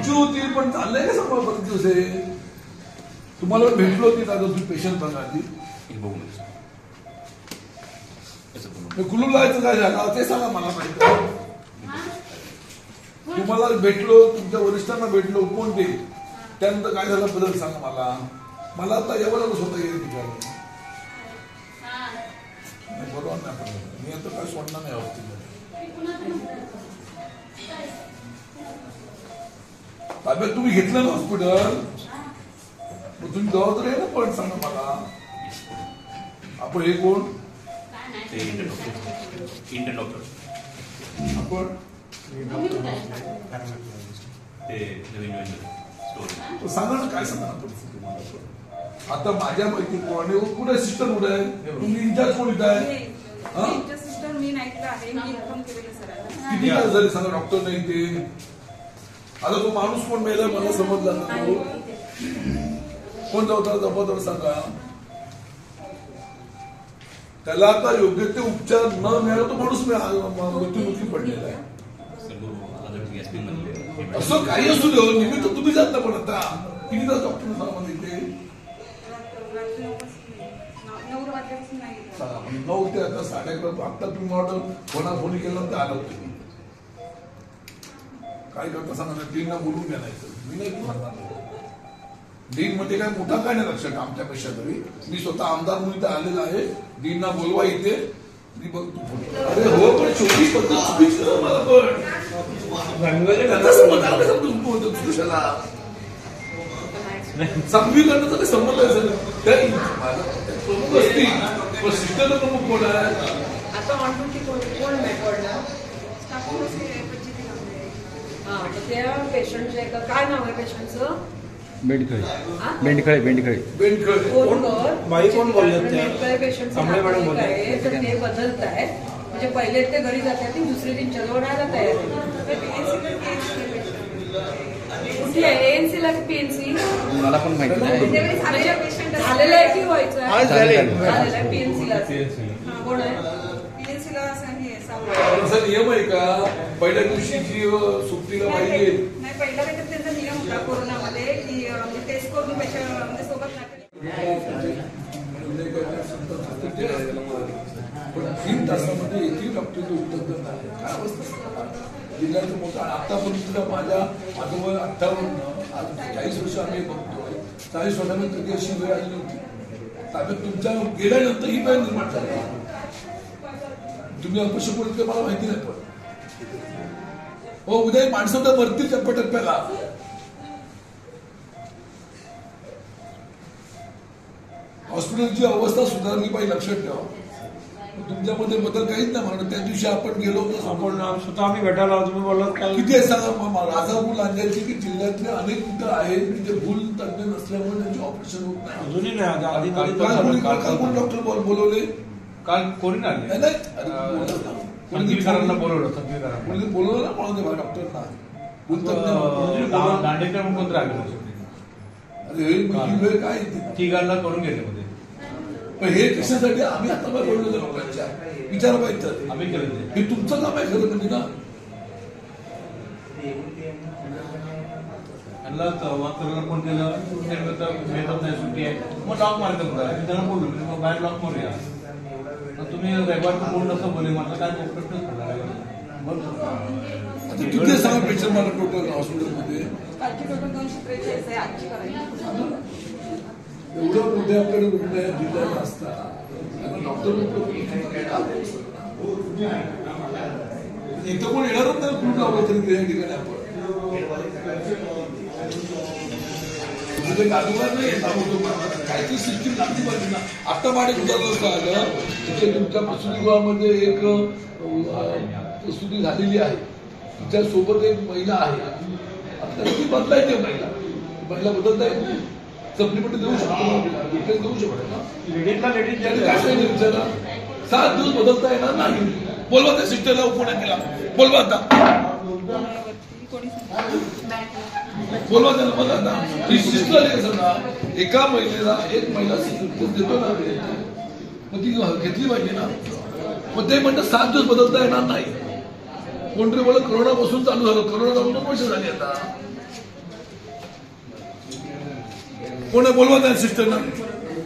तुमची होती पण चाललंय का सांगा बरेच दिवस आहे. तुम्हाला भेटलो होती का तुम्ही पेशंट बघा आधी कुलूप लावायचं काय झालं ते सांगा मला माहिती. तुम्हाला भेटलो तुमच्या वरिष्ठांना भेटलो कोण ते त्यानंतर काय झालं बदल सांगा मला. मला आता एवढं स्वतः येईल ठिकाणी बरोबर नाही. मी आता काय सोडणार नाही हॉस्पिटल ताब्यात तुम्ही घेतलं ना हॉस्पिटल मग तुम्ही जबाबदारी आहे ना. पण सांगा मला आपण हे कोण इंटर डॉक्टर आपण सांगा ना काय सांगा परिस्थिती. आता माझ्या माहिती कोण कुठे सिस्टर कुठे आहे तुम्ही इंचार्ज कोण इथं आहे. किती तास झाले सांगा डॉक्टर नाही ते. आता तो माणूस कोण मेला मला समजला नाही. कोण जबाबदार सांगा. त्याला आता योग्य ते उपचार न मिळाला तो माणूस मृत्युमुखी पडलेला आहे. असं काही असू दे निमित्त तुम्ही जात ना. पण आता किती तास डॉक्टर सांगितले 9 ते आता 11:30. आता तुम्ही ऑर्डर फोनाफोनी केलं तर आलं तुम्ही काय करता सांगा ना. डीनना बोलून घ्या नाही तर मी नाही म्हणणार. डीन मध्ये काय मोठा काय नाही लक्षात आमच्यापेक्षा तरी. मी स्वतः आमदार म्हणून इथे आलेला आहे. डीनना बोलवा इथे मी बघतो. अरे हो पण छोटी पद्धत चुकीची मला पण सांगवी करण्याचा संबंध आहे. प्रमुख असतील पण शिक्षण प्रमुख कोण आहे. त्या पेशंटचे काय नाव आहे पेशंटचं. बेंडखळे कोण बोलले पेशंट तर ते बदलत आहे. म्हणजे पहिले ते घरी जातात दुसरे दिनच्या जवळ राहायला तयार कुठे आहे. एएनसी ला की पीएनसी मला पण माहिती नाही. झालेलं आहे की व्हायचं झालेलं आहे. पीएनसी ला कोण आहे. असा नियम आहे का पहिल्या दिवशी जी सुट्टीला पाहिजे नाही. पहिला त्यांचा नियम होता कोरोनामध्ये की टेस्ट करून पेशंट सोबत पण 3 तासामध्ये एकही डॉक्टर उपलब्ध नाही. काय अवस्था जिल्ह्याचं मोठा. आतापर्यंत माझ्या वय 58 आज 40 वर्ष आम्ही बघतोय. 40 वर्षांमध्ये कधी अशी वेळ आली नव्हती. ताब्यात तुमच्या गेल्यानंतर ही वेळ निर्माण झाली. तुम्ही अपशकुन इतकं मला माहिती नाही. पण हो उद्या माणसं तर मरतील टप्प्याटप्प्याला. हॉस्पिटलची अवस्था सुधारली पाहिजे लक्षात ठेवा. तुमच्यामध्ये बदल काहीच नाही म्हणत. त्या दिवशी आपण गेलो आपण स्वतः आम्ही भेटायला तुम्ही बोललात किती आहे सांगा. राजापूर लांजायची की जिल्ह्यातले अनेक कुठं आहेत की जे भूल तज्ञ नसल्यामुळे त्यांचे ऑपरेशन होत नाही. अजूनही नाही. काल डॉक्टर बोलवले काल कोणी नाही बोलवलं ना म्हणून डॉक्टरना दांडेकर म्हणून कोणतं आले. अरे काय ठिकाणला करून घेतले मध्ये. पण हे कशासाठी आम्ही आता बोललो लोकांच्या विचार पाहिजे. आम्ही केलं हे तुमचं काम आहे खरं म्हणजे ना. फोन केलं भेटत नाही सुट्टी आहे मग लॉक मारतो. त्यांना बोललो बाहेर लॉक मारूया. तुम्ही रविवार कोण नसतं बोले म्हटलं काय प्रश्न किती सांगा पेशंट मला टोटल हॉस्पिटलमध्ये एवढं मोठे आपल्याकडे रुग्ण जिल्ह्यात असतात. डॉक्टर इथं कोण येणारच नाही. खूप लावलं तरी या ठिकाणी आपण काहीतरी सिस्टीम लागली पाहिजे ना. आता माझे गुजरात आलं तिथे तुमच्या प्रसूतीगृहामध्ये एक प्रसूती झालेली आहे. तिच्या सोबत एक महिला आहे. आता ती बदलायची महिला बदलता येत नाही. सप्लिमेंट देऊ शकतो देऊ शकतो ना. विचारा 7 दिवस बदलता येणार नाही. बोलवा त्या सिस्टरला उपण्या केला. बोलवा आता बोलवा त्याला. बघा आता सिस्टर समजा एका महिलेला एक महिला देतो ना मग ती घेतली पाहिजे ना. मग ते म्हणतात 7 दिवस बदलता येणार नाही. कोणतरी बोला करोना पासून चालू झालं. करोना जाऊन 2 वर्ष झाली आता. कोण बोलवा त्या सिस्टरना